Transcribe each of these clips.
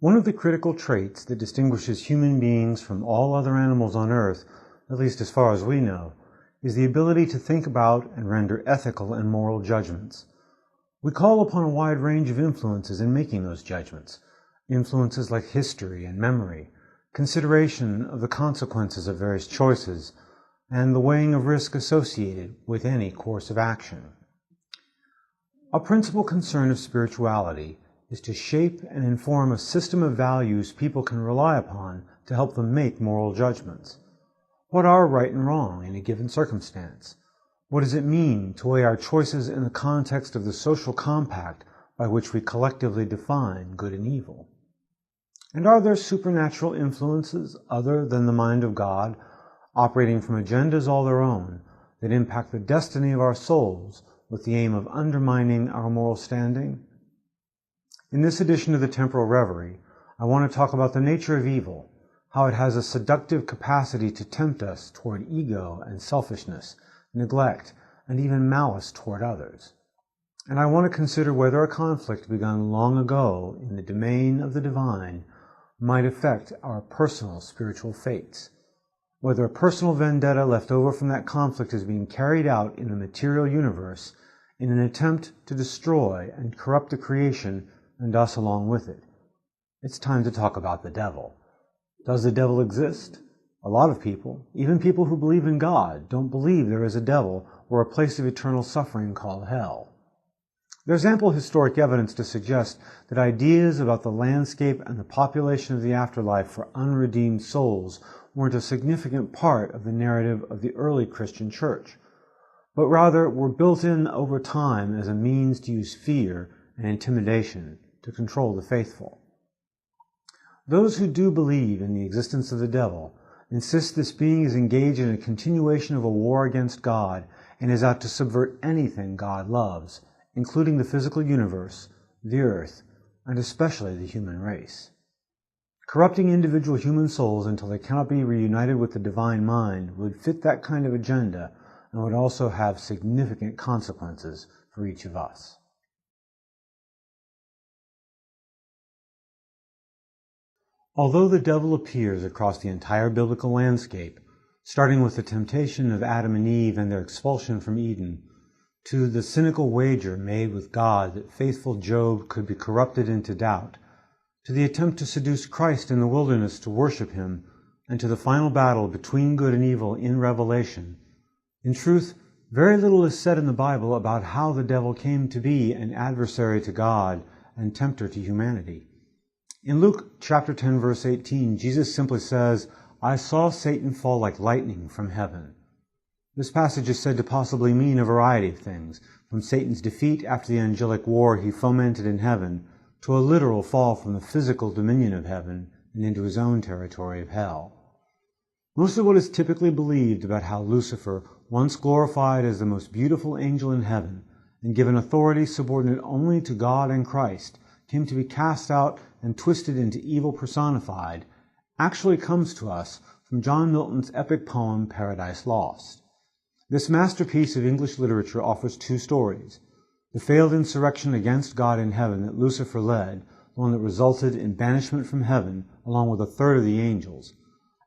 One of the critical traits that distinguishes human beings from all other animals on Earth, at least as far as we know, is the ability to think about and render ethical and moral judgments. We call upon a wide range of influences in making those judgments, influences like history and memory, consideration of the consequences of various choices, and the weighing of risk associated with any course of action. A principal concern of spirituality is to shape and inform a system of values people can rely upon to help them make moral judgments. What are right and wrong in a given circumstance? What does it mean to weigh our choices in the context of the social compact by which we collectively define good and evil? And are there supernatural influences other than the mind of God, operating from agendas all their own, that impact the destiny of our souls with the aim of undermining our moral standing? In this edition of the Temporal Reverie, I want to talk about the nature of evil, how it has a seductive capacity to tempt us toward ego and selfishness, neglect, and even malice toward others. And I want to consider whether a conflict begun long ago in the domain of the divine might affect our personal spiritual fates, whether a personal vendetta left over from that conflict is being carried out in the material universe in an attempt to destroy and corrupt the creation and us along with it. It's time to talk about the devil. Does the devil exist? A lot of people, even people who believe in God, don't believe there is a devil or a place of eternal suffering called hell. There's ample historic evidence to suggest that ideas about the landscape and the population of the afterlife for unredeemed souls weren't a significant part of the narrative of the early Christian church, but rather were built in over time as a means to use fear and intimidation to control the faithful. Those who do believe in the existence of the devil insist this being is engaged in a continuation of a war against God and is out to subvert anything God loves, including the physical universe, the earth, and especially the human race. Corrupting individual human souls until they cannot be reunited with the divine mind would fit that kind of agenda and would also have significant consequences for each of us. Although the devil appears across the entire biblical landscape, starting with the temptation of Adam and Eve and their expulsion from Eden, to the cynical wager made with God that faithful Job could be corrupted into doubt, to the attempt to seduce Christ in the wilderness to worship him, and to the final battle between good and evil in Revelation, in truth, very little is said in the Bible about how the devil came to be an adversary to God and tempter to humanity. In Luke chapter 10, verse 18, Jesus simply says, "I saw Satan fall like lightning from heaven." This passage is said to possibly mean a variety of things, from Satan's defeat after the angelic war he fomented in heaven, to a literal fall from the physical dominion of heaven and into his own territory of hell. Most of what is typically believed about how Lucifer, once glorified as the most beautiful angel in heaven and given authority subordinate only to God and Christ, came to be cast out and twisted into evil personified, actually comes to us from John Milton's epic poem Paradise Lost. This masterpiece of English literature offers two stories: the failed insurrection against God in heaven that Lucifer led, the one that resulted in banishment from heaven along with a third of the angels,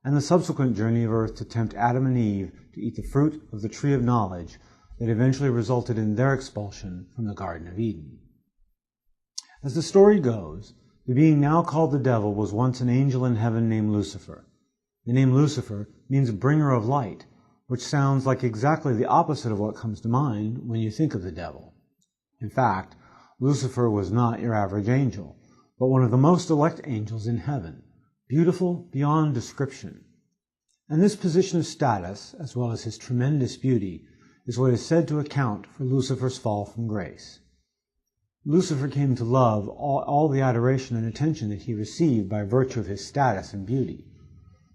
and the subsequent journey of earth to tempt Adam and Eve to eat the fruit of the tree of knowledge that eventually resulted in their expulsion from the Garden of Eden. As the story goes, the being now called the devil was once an angel in heaven named Lucifer. The name Lucifer means bringer of light, which sounds like exactly the opposite of what comes to mind when you think of the devil. In fact, Lucifer was not your average angel, but one of the most elect angels in heaven, beautiful beyond description. And this position of status, as well as his tremendous beauty, is what is said to account for Lucifer's fall from grace. Lucifer came to love all the adoration and attention that he received by virtue of his status and beauty,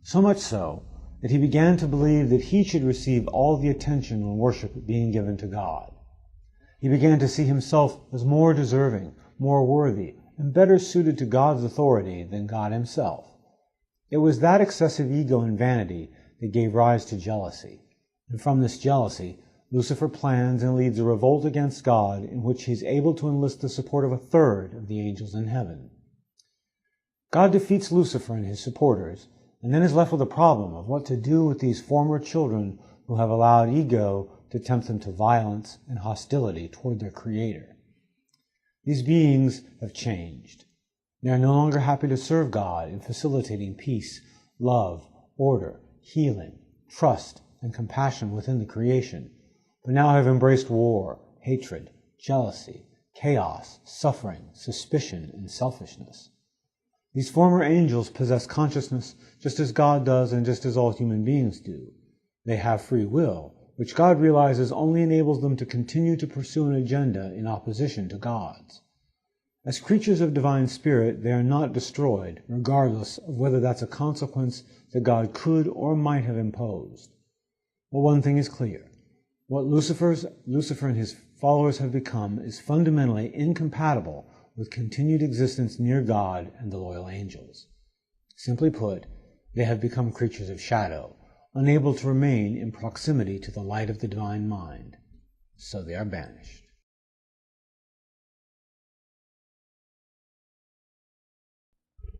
so much so that he began to believe that he should receive all the attention and worship being given to God. He began to see himself as more deserving, more worthy, and better suited to God's authority than God himself. It was that excessive ego and vanity that gave rise to jealousy, and from this jealousy, Lucifer plans and leads a revolt against God in which he is able to enlist the support of a third of the angels in heaven. God defeats Lucifer and his supporters, and then is left with a problem of what to do with these former children who have allowed ego to tempt them to violence and hostility toward their Creator. These beings have changed. They are no longer happy to serve God in facilitating peace, love, order, healing, trust, and compassion within the creation, but now have embraced war, hatred, jealousy, chaos, suffering, suspicion, and selfishness. These former angels possess consciousness just as God does and just as all human beings do. They have free will, which God realizes only enables them to continue to pursue an agenda in opposition to God's. As creatures of divine spirit, they are not destroyed, regardless of whether that's a consequence that God could or might have imposed. But one thing is clear. What Lucifer and his followers have become is fundamentally incompatible with continued existence near God and the loyal angels. Simply put, they have become creatures of shadow, unable to remain in proximity to the light of the divine mind. So they are banished.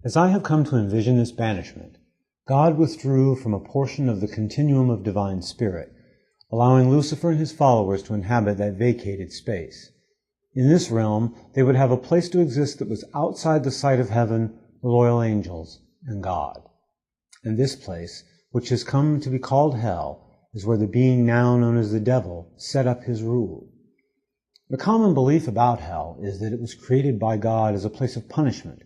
As I have come to envision this banishment, God withdrew from a portion of the continuum of divine spirit, allowing Lucifer and his followers to inhabit that vacated space. In this realm, they would have a place to exist that was outside the sight of heaven, the loyal angels, and God. And this place, which has come to be called hell, is where the being now known as the devil set up his rule. The common belief about hell is that it was created by God as a place of punishment,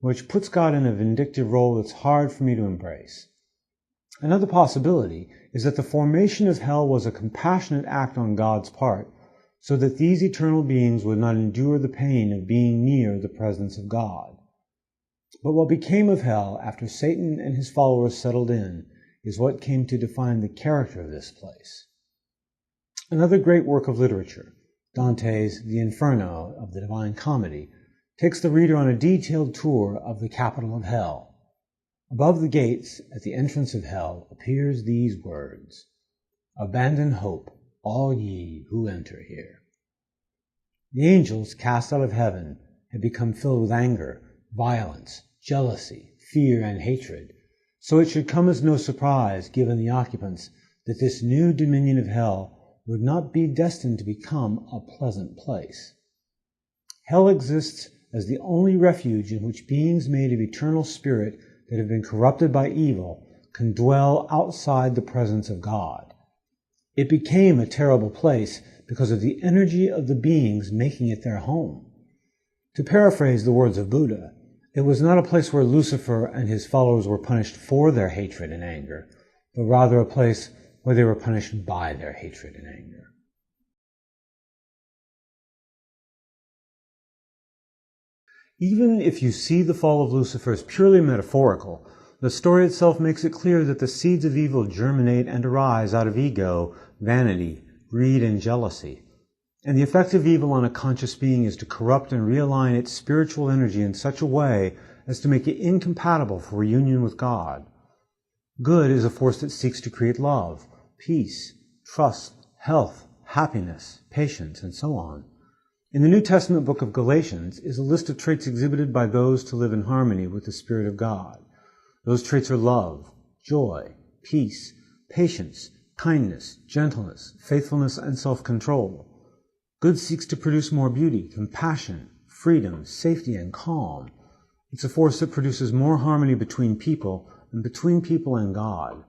which puts God in a vindictive role that's hard for me to embrace. Another possibility is that the formation of hell was a compassionate act on God's part, so that these eternal beings would not endure the pain of being near the presence of God. But what became of hell after Satan and his followers settled in is what came to define the character of this place. Another great work of literature, Dante's The Inferno of the Divine Comedy, takes the reader on a detailed tour of the capital of hell. Above the gates, at the entrance of hell, appears these words, "Abandon hope, all ye who enter here." The angels cast out of heaven had become filled with anger, violence, jealousy, fear, and hatred, so it should come as no surprise, given the occupants, that this new dominion of hell would not be destined to become a pleasant place. Hell exists as the only refuge in which beings made of eternal spirit that have been corrupted by evil can dwell outside the presence of God. It became a terrible place because of the energy of the beings making it their home. To paraphrase the words of Buddha, it was not a place where Lucifer and his followers were punished for their hatred and anger, but rather a place where they were punished by their hatred and anger. Even if you see the fall of Lucifer as purely metaphorical, the story itself makes it clear that the seeds of evil germinate and arise out of ego, vanity, greed, and jealousy. And the effect of evil on a conscious being is to corrupt and realign its spiritual energy in such a way as to make it incompatible for reunion with God. Good is a force that seeks to create love, peace, trust, health, happiness, patience, and so on. In the New Testament book of Galatians is a list of traits exhibited by those to live in harmony with the Spirit of God. Those traits are love, joy, peace, patience, kindness, gentleness, faithfulness, and self-control. Good seeks to produce more beauty, compassion, freedom, safety, and calm. It's a force that produces more harmony between people and between people and God.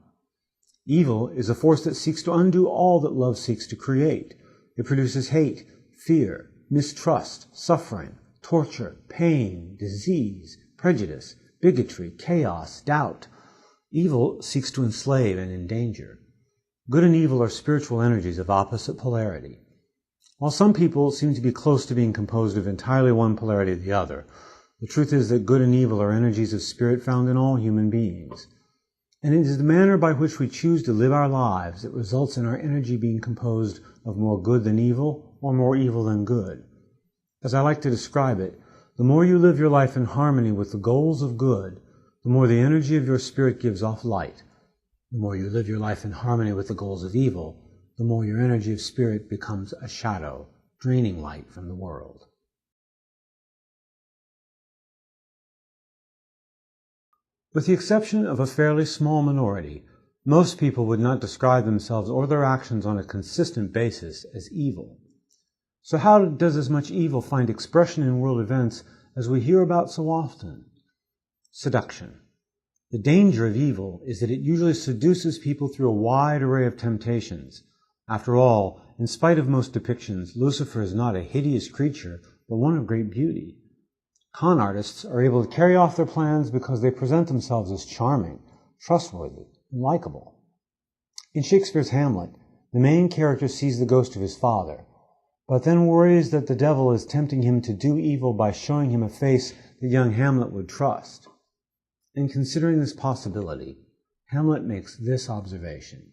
Evil is a force that seeks to undo all that love seeks to create. It produces hate, fear, mistrust, suffering, torture, pain, disease, prejudice, bigotry, chaos, doubt. Evil seeks to enslave and endanger. Good and evil are spiritual energies of opposite polarity. While some people seem to be close to being composed of entirely one polarity or the other, the truth is that good and evil are energies of spirit found in all human beings. And it is the manner by which we choose to live our lives that results in our energy being composed of more good than evil or more evil than good. As I like to describe it, the more you live your life in harmony with the goals of good, the more the energy of your spirit gives off light. The more you live your life in harmony with the goals of evil, the more your energy of spirit becomes a shadow, draining light from the world. With the exception of a fairly small minority, most people would not describe themselves or their actions on a consistent basis as evil. So how does as much evil find expression in world events as we hear about so often? Seduction. The danger of evil is that it usually seduces people through a wide array of temptations. After all, in spite of most depictions, Lucifer is not a hideous creature, but one of great beauty. Con artists are able to carry off their plans because they present themselves as charming, trustworthy, and likable. In Shakespeare's Hamlet, the main character sees the ghost of his father, but then worries that the devil is tempting him to do evil by showing him a face that young Hamlet would trust. In considering this possibility, Hamlet makes this observation.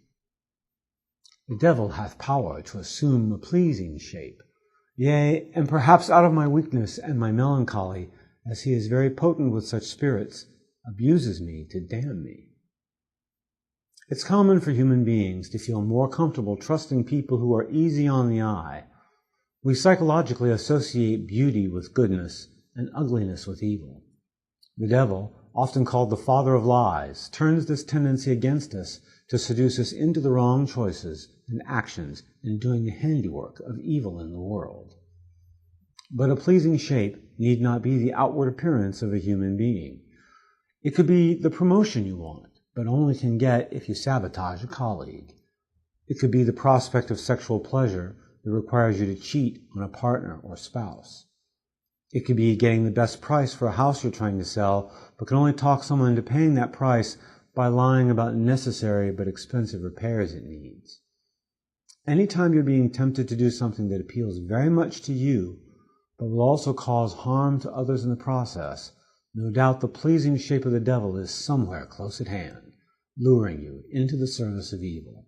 The devil hath power to assume a pleasing shape, yea, and perhaps out of my weakness and my melancholy, as he is very potent with such spirits, abuses me to damn me. It's common for human beings to feel more comfortable trusting people who are easy on the eye. We psychologically associate beauty with goodness and ugliness with evil. The devil, often called the father of lies, turns this tendency against us to seduce us into the wrong choices and actions in doing the handiwork of evil in the world. But a pleasing shape need not be the outward appearance of a human being. It could be the promotion you want, but only can get if you sabotage a colleague. It could be the prospect of sexual pleasure that requires you to cheat on a partner or spouse. It could be getting the best price for a house you're trying to sell, but can only talk someone into paying that price by lying about necessary but expensive repairs it needs. Anytime you're being tempted to do something that appeals very much to you, but will also cause harm to others in the process, no doubt the pleasing shape of the devil is somewhere close at hand, luring you into the service of evil.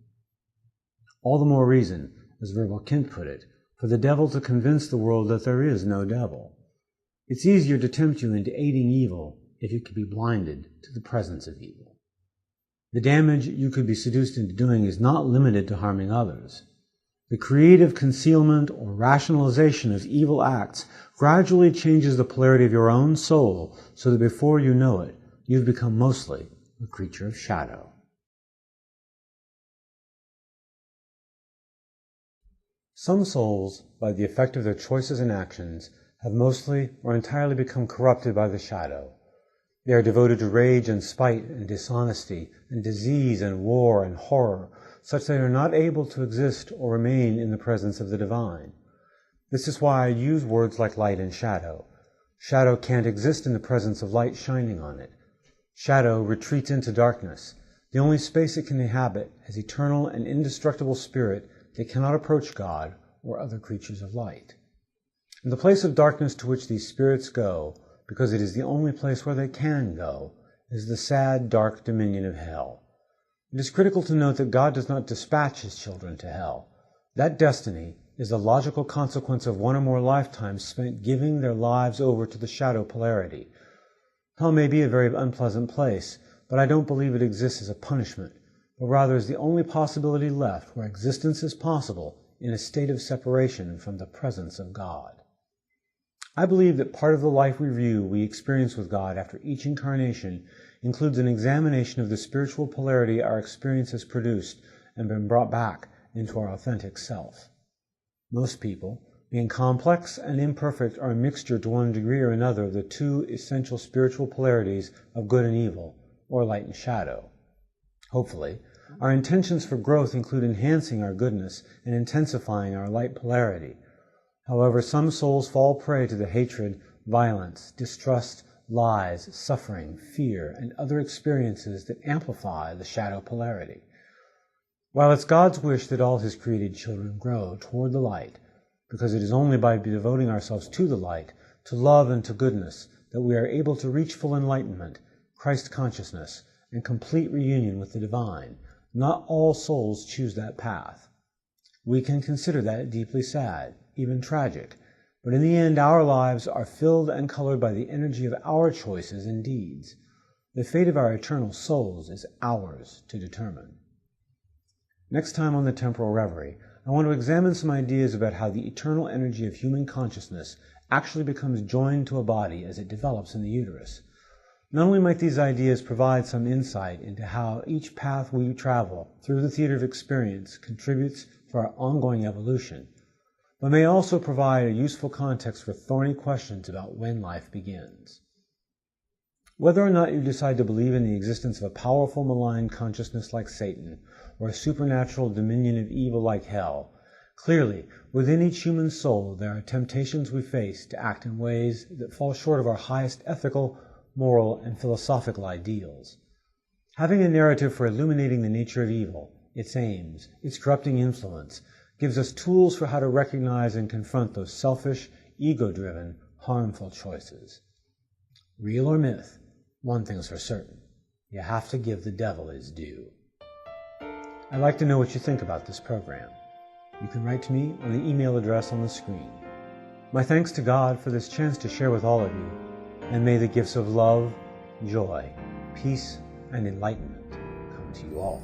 All the more reason, as Verbal Kint put it, for the devil to convince the world that there is no devil. It's easier to tempt you into aiding evil if you can be blinded to the presence of evil. The damage you could be seduced into doing is not limited to harming others. The creative concealment or rationalization of evil acts gradually changes the polarity of your own soul so that before you know it, you've become mostly a creature of shadow. Some souls, by the effect of their choices and actions, have mostly or entirely become corrupted by the shadow. They are devoted to rage and spite and dishonesty and disease and war and horror, such that they are not able to exist or remain in the presence of the divine. This is why I use words like light and shadow. Shadow can't exist in the presence of light shining on it. Shadow retreats into darkness, the only space it can inhabit as eternal and indestructible spirit that cannot approach God or other creatures of light. And the place of darkness to which these spirits go, because it is the only place where they can go, is the sad, dark dominion of hell. It is critical to note that God does not dispatch his children to hell. That destiny is the logical consequence of one or more lifetimes spent giving their lives over to the shadow polarity. Hell may be a very unpleasant place, but I don't believe it exists as a punishment, but rather as the only possibility left where existence is possible in a state of separation from the presence of God. I believe that part of the life review we experience with God after each incarnation includes an examination of the spiritual polarity our experience has produced and been brought back into our authentic self. Most people, being complex and imperfect, are a mixture to one degree or another of the two essential spiritual polarities of good and evil, or light and shadow. Hopefully, our intentions for growth include enhancing our goodness and intensifying our light polarity. However, some souls fall prey to the hatred, violence, distrust, lies, suffering, fear, and other experiences that amplify the shadow polarity. While it's God's wish that all his created children grow toward the light, because it is only by devoting ourselves to the light, to love and to goodness, that we are able to reach full enlightenment, Christ consciousness, and complete reunion with the divine, not all souls choose that path. We can consider that deeply sad, even tragic, but in the end our lives are filled and colored by the energy of our choices and deeds. The fate of our eternal souls is ours to determine. Next time on the Temporal Reverie, I want to examine some ideas about how the eternal energy of human consciousness actually becomes joined to a body as it develops in the uterus. Not only might these ideas provide some insight into how each path we travel through the theater of experience contributes to our ongoing evolution, but may also provide a useful context for thorny questions about when life begins. Whether or not you decide to believe in the existence of a powerful malign consciousness like Satan, or a supernatural dominion of evil like hell, clearly, within each human soul there are temptations we face to act in ways that fall short of our highest ethical, moral, and philosophical ideals. Having a narrative for illuminating the nature of evil, its aims, its corrupting influence, gives us tools for how to recognize and confront those selfish, ego-driven, harmful choices. Real or myth, one thing's for certain: you have to give the devil his due. I'd like to know what you think about this program. You can write to me on the email address on the screen. My thanks to God for this chance to share with all of you, and may the gifts of love, joy, peace, and enlightenment come to you all.